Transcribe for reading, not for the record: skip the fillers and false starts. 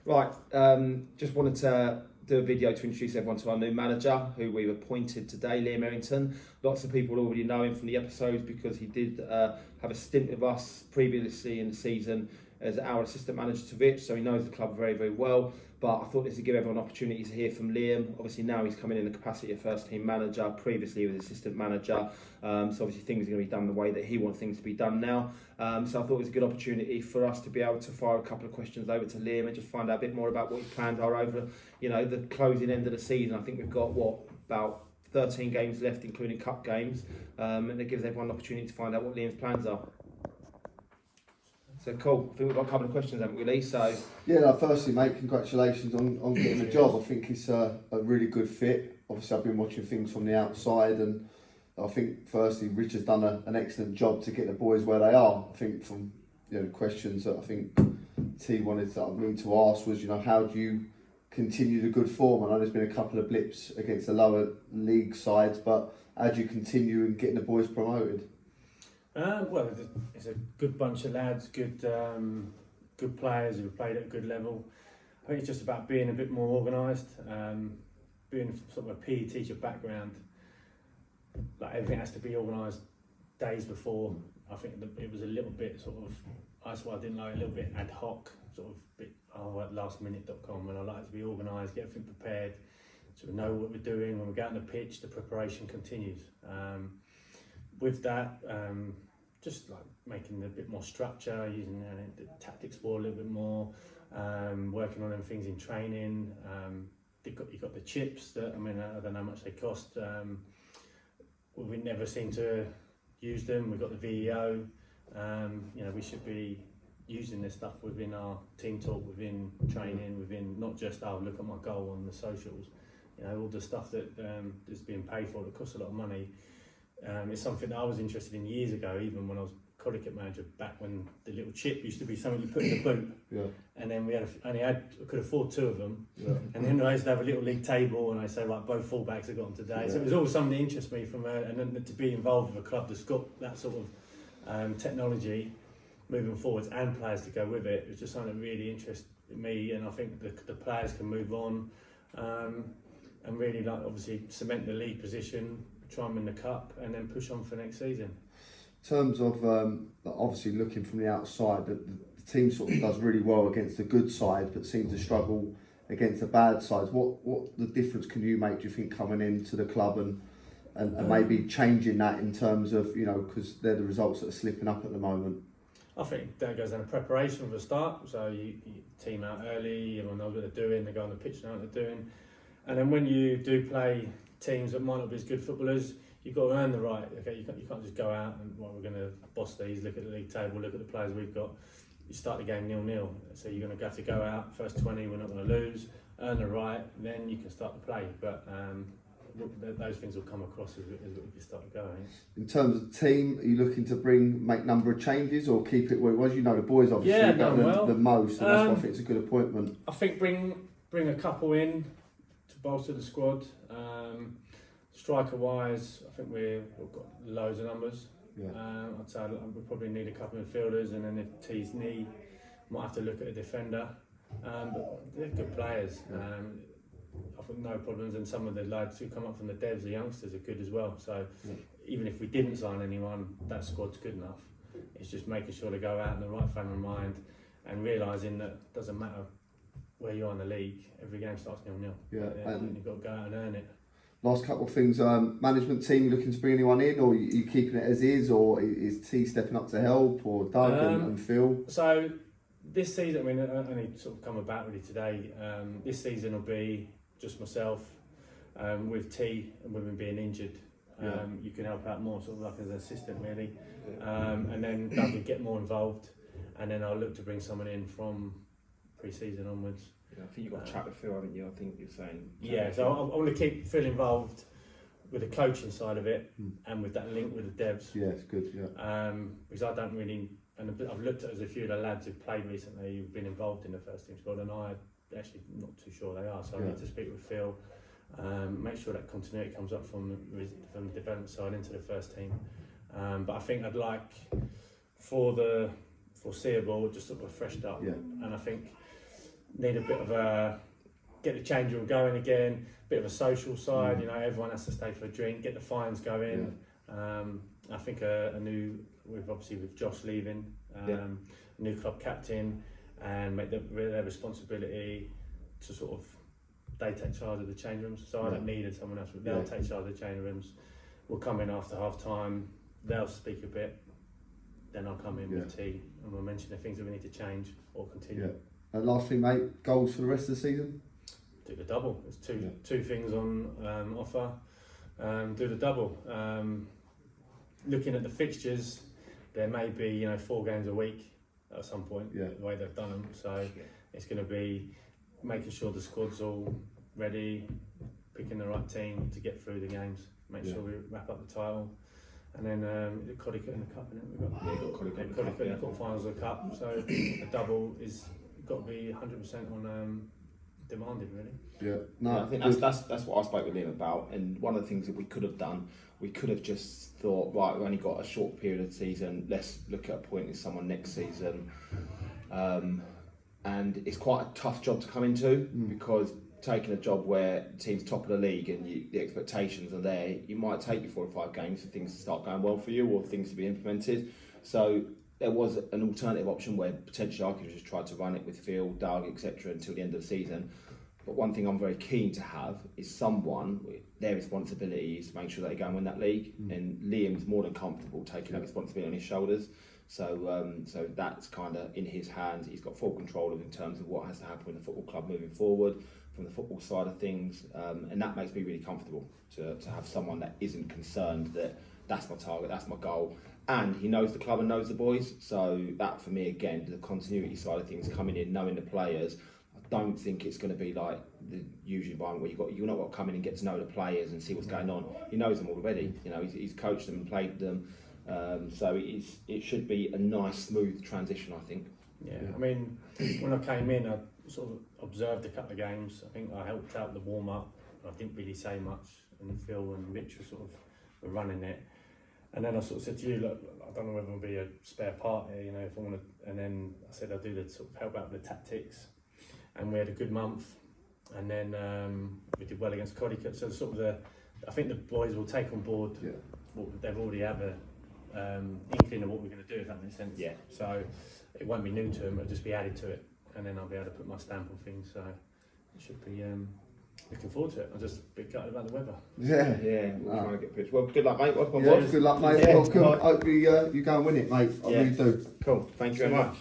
Right, just wanted to do a video to introduce everyone to our new manager, who we've appointed today, Liam Errington. Lots of people already know him from the episodes because he did have a stint with us previously in the season as our assistant manager to Rich, so he knows the club very, very well. But I thought this would give everyone an opportunity to hear from Liam. Obviously now he's coming in the capacity of first team manager, previously he was assistant manager, so obviously things are going to be done the way that he wants things to be done now. So I thought it was a good opportunity for us to be able to fire a couple of questions over to Liam and just find out a bit more about what his plans are over, the closing end of the season. I think we've got, about 13 games left, including cup games, and it gives everyone an opportunity to find out what Liam's plans are. So cool. I think we've got a couple of questions, haven't we, Lee? So yeah, firstly, mate, congratulations on getting the job. I think it's a really good fit. Obviously, I've been watching things from the outside, and I think firstly, Rich has done an excellent job to get the boys where they are. I think from the questions that I think T wanted me to ask was, how do you continue the good form? I know there's been a couple of blips against the lower league sides, but how do you continue in getting the boys promoted? Well, it's a good bunch of lads, good players who have played at a good level. I think it's just about being a bit more organised, being sort of a PE teacher background. Like everything has to be organised days before. I think it was a little bit sort of, that's why I didn't like it, a little bit ad hoc, sort of bit at lastminute.com, and I like to be organised, get everything prepared, so we know what we're doing. When we go out on the pitch, the preparation continues. With that, just like making a bit more structure, using the tactics board a little bit more, working on them things in training. You've got the chips that, I don't know how much they cost. We never seem to use them. We've got the VEO. We should be using this stuff within our team talk, within training, within not just, look at my goal on the socials. All the stuff that is being paid for that costs a lot of money. It's something that I was interested in years ago, even when I was Connecticut manager, back when the little chip used to be something you put in the boot. Yeah. And then we could afford 2 of them. Yeah. And then I used to have a little league table, and I say, right, both fullbacks have got them today. Yeah. So it was always something that interests me and then to be involved with a club that's got that sort of technology moving forwards and players to go with it. It was just something that really interested me, and I think the players can move on and really, obviously cement the league position, try them in the cup, and then push on for next season. In terms of obviously looking from the outside, the team sort of does really well against the good side, but seems to struggle against the bad sides. What the difference can you make, do you think, coming into the club and maybe changing that in terms of, because they're the results that are slipping up at the moment? I think that goes down to preparation from the start. So you team out early, everyone knows what they're doing, they go on the pitch and know what they're doing. And then when you do play teams that might not be as good footballers, you've got to earn the right. Okay, you can't just go out and we're going to boss these, look at the league table, look at the players we've got. You start the game 0-0, so you're going to have to go out, first 20, we're not going to lose, earn the right, then you can start to play. But those things will come across as we start going. In terms of the team, are you looking to make number of changes or keep it where it was? The boys obviously got the most, and that's why I think it's a good appointment. I think bring a couple in to bolster the squad. Striker wise, I think we've got loads of numbers. Yeah. I'd say we probably need a couple of midfielders, and then if T's knee, might have to look at a defender. But they're good players. I've got no problems, and some of the lads who come up from the devs, the youngsters, are good as well. So even if we didn't sign anyone, that squad's good enough. It's just making sure to go out in the right frame of mind and realising that it doesn't matter where you are in the league, every game starts 0-0. Yeah, and you've got to go out and earn it. Last couple of things, management team, you looking to bring anyone in, or are you keeping it as is, or is T stepping up to help, or Doug and Phil? So this season, I only sort of come about really today. This season will be just myself, with T and women being injured. You can help out more, sort of like as an assistant really. And then Doug will get more involved, and then I'll look to bring someone in from pre-season onwards. I think you've got to chat with Phil, haven't you? I think you're saying. Yeah, so I want to keep Phil involved with the coaching side of it and with that link with the devs. Yeah, it's good, yeah. Because I don't really, and I've looked at as a few of the lads who've played recently who've been involved in the first team squad, and I'm actually not too sure they are, so I need to speak with Phil, make sure that continuity comes up from the development side into the first team. But I think I'd like, for the foreseeable, just sort of a fresh start. Yeah. And I think need a bit of a get the change room going again, bit of a social side. You know, everyone has to stay for a drink, get the fines going. I think with Josh leaving, new club captain, and make their responsibility to sort of they take charge of the change rooms. So I don't need someone else. They'll take charge of the change rooms. We'll come in after half time. They'll speak a bit. Then I'll come in with tea and we'll mention the things that we need to change or continue. Yeah. And last thing, mate, goals for the rest of the season? Do the double. There's two things on offer. Do the double. Looking at the fixtures, there may be 4 games a week at some point. The way they've done them. So it's going to be making sure the squad's all ready, picking the right team to get through the games. Make sure we wrap up the title. And then Codicut in the cup, and we've got Codicut in the quarterfinals of the cup. So a double is got to be 100% on demanded, really. Yeah, no, I think that's what I spoke with Liam about. And one of the things that we could have done, we could have just thought, right, we've only got a short period of the season. Let's look at appointing someone next season. And it's quite a tough job to come into because taking a job where the team's top of the league and the expectations are there, you might take you 4 or 5 games for things to start going well for you or things to be implemented. So there was an alternative option where potentially I could have just tried to run it with Phil, Doug, etc. until the end of the season. But one thing I'm very keen to have is someone, their responsibility is to make sure they go and win that league. And Liam's more than comfortable taking that responsibility on his shoulders. So that's kind of in his hands. He's got full control of in terms of what has to happen in the football club moving forward from the football side of things. And that makes me really comfortable to have someone that isn't concerned that that's my target, that's my goal. And he knows the club and knows the boys. So that for me, again, the continuity side of things, coming in, knowing the players, I don't think it's going to be like the usual environment where you're not got to come in and get to know the players and see what's going on. He knows them already. He's coached them and played them. So it should be a nice, smooth transition, I think. Yeah, I mean, when I came in, I sort of observed a couple of games. I think I helped out the warm-up. I didn't really say much, and Phil and Mitch were running it. And then I sort of said to you, look, I don't know whether there'll be a spare part here, if I want to. And then I said I'll do the sort of help out with the tactics. And we had a good month. And then we did well against Codicut. So I think the boys will take on board what they've already have an inkling of what we're going to do, if that makes sense. Yeah. So it won't be new to them, it'll just be added to it. And then I'll be able to put my stamp on things. So it should be looking forward to it. I'm just a bit gutted about the weather. We'll try and get pitched. Well, good luck, mate. Good luck, mate. Welcome. Hope you go and win it, mate. I really do. Cool. Thank you very much.